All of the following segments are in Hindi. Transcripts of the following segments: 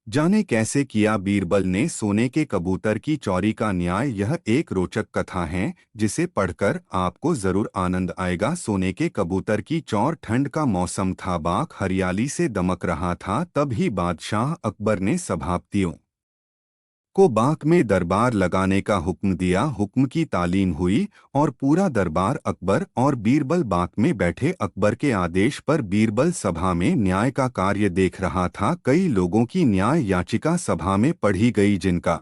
जाने कैसे किया बीरबल ने सोने के कबूतर की चोरी का न्याय। यह एक रोचक कथा है जिसे पढ़कर आपको जरूर आनंद आएगा। सोने के कबूतर की चोर। ठंड का मौसम था, बाग हरियाली से दमक रहा था। तभी बादशाह अकबर ने सभापतियों को बाग में दरबार लगाने का हुक्म दिया। हुक्म की तालीम हुई और पूरा दरबार अकबर और बीरबल बाग में बैठे। अकबर के आदेश पर बीरबल सभा में न्याय का कार्य देख रहा था। कई लोगों की न्याय याचिका सभा में पढ़ी गई जिनका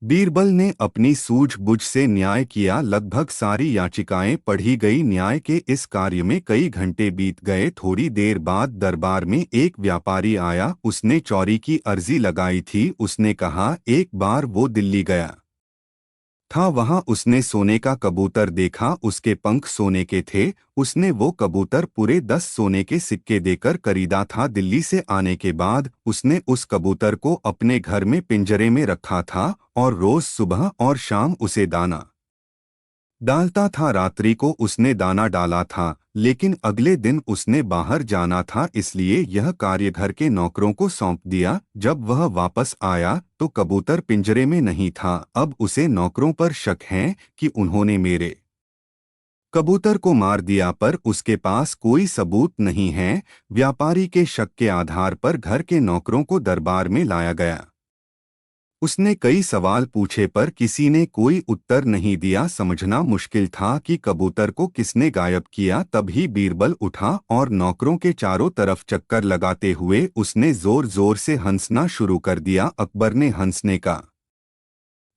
बीरबल ने अपनी सूझबूझ से न्याय किया। लगभग सारी याचिकाएं पढ़ी गई। न्याय के इस कार्य में कई घंटे बीत गए। थोड़ी देर बाद दरबार में एक व्यापारी आया। उसने चोरी की अर्जी लगाई थी। उसने कहा, एक बार वो दिल्ली गया था, वहां उसने सोने का कबूतर देखा। उसके पंख सोने के थे। उसने वो कबूतर पूरे 10 सोने के सिक्के देकर खरीदा था। दिल्ली से आने के बाद उसने उस कबूतर को अपने घर में पिंजरे में रखा था और रोज सुबह और शाम उसे दाना डालता था। रात्रि को उसने दाना डाला था, लेकिन अगले दिन उसने बाहर जाना था, इसलिए यह कार्य घर के नौकरों को सौंप दिया। जब वह वापस आया तो कबूतर पिंजरे में नहीं था। अब उसे नौकरों पर शक है कि उन्होंने मेरे कबूतर को मार दिया, पर उसके पास कोई सबूत नहीं है। व्यापारी के शक के आधार पर घर के नौकरों को दरबार में लाया गया। उसने कई सवाल पूछे पर किसी ने कोई उत्तर नहीं दिया। समझना मुश्किल था कि कबूतर को किसने गायब किया। तभी बीरबल उठा और नौकरों के चारों तरफ चक्कर लगाते हुए उसने जोर जोर से हंसना शुरू कर दिया। अकबर ने हंसने का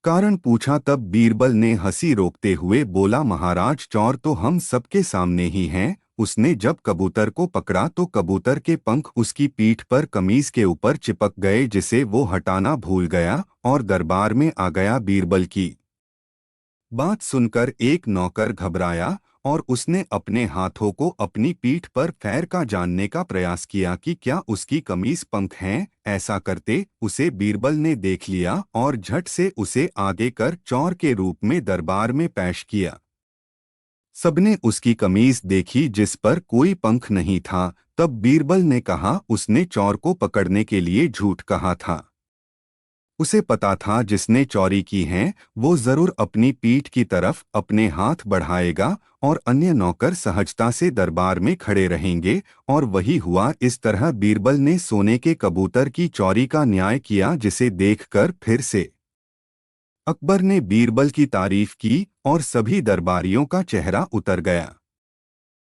कारण पूछा, तब बीरबल ने हंसी रोकते हुए बोला, महाराज, चोर तो हम सबके सामने ही हैं। उसने जब कबूतर को पकड़ा तो कबूतर के पंख उसकी पीठ पर कमीज के ऊपर चिपक गए, जिसे वो हटाना भूल गया और दरबार में आ गया। बीरबल की बात सुनकर एक नौकर घबराया और उसने अपने हाथों को अपनी पीठ पर फेर का जानने का प्रयास किया कि क्या उसकी कमीज पंख हैं। ऐसा करते उसे बीरबल ने देख लिया और झट से उसे आगे कर चोर के रूप में दरबार में पेश किया। सबने उसकी कमीज देखी जिस पर कोई पंख नहीं था। तब बीरबल ने कहा, उसने चोर को पकड़ने के लिए झूठ कहा था। उसे पता था जिसने चोरी की है वो जरूर अपनी पीठ की तरफ अपने हाथ बढ़ाएगा और अन्य नौकर सहजता से दरबार में खड़े रहेंगे। और वही हुआ। इस तरह बीरबल ने सोने के कबूतर की चोरी का न्याय किया, जिसे देखकर फिर से अकबर ने बीरबल की तारीफ की और सभी दरबारियों का चेहरा उतर गया।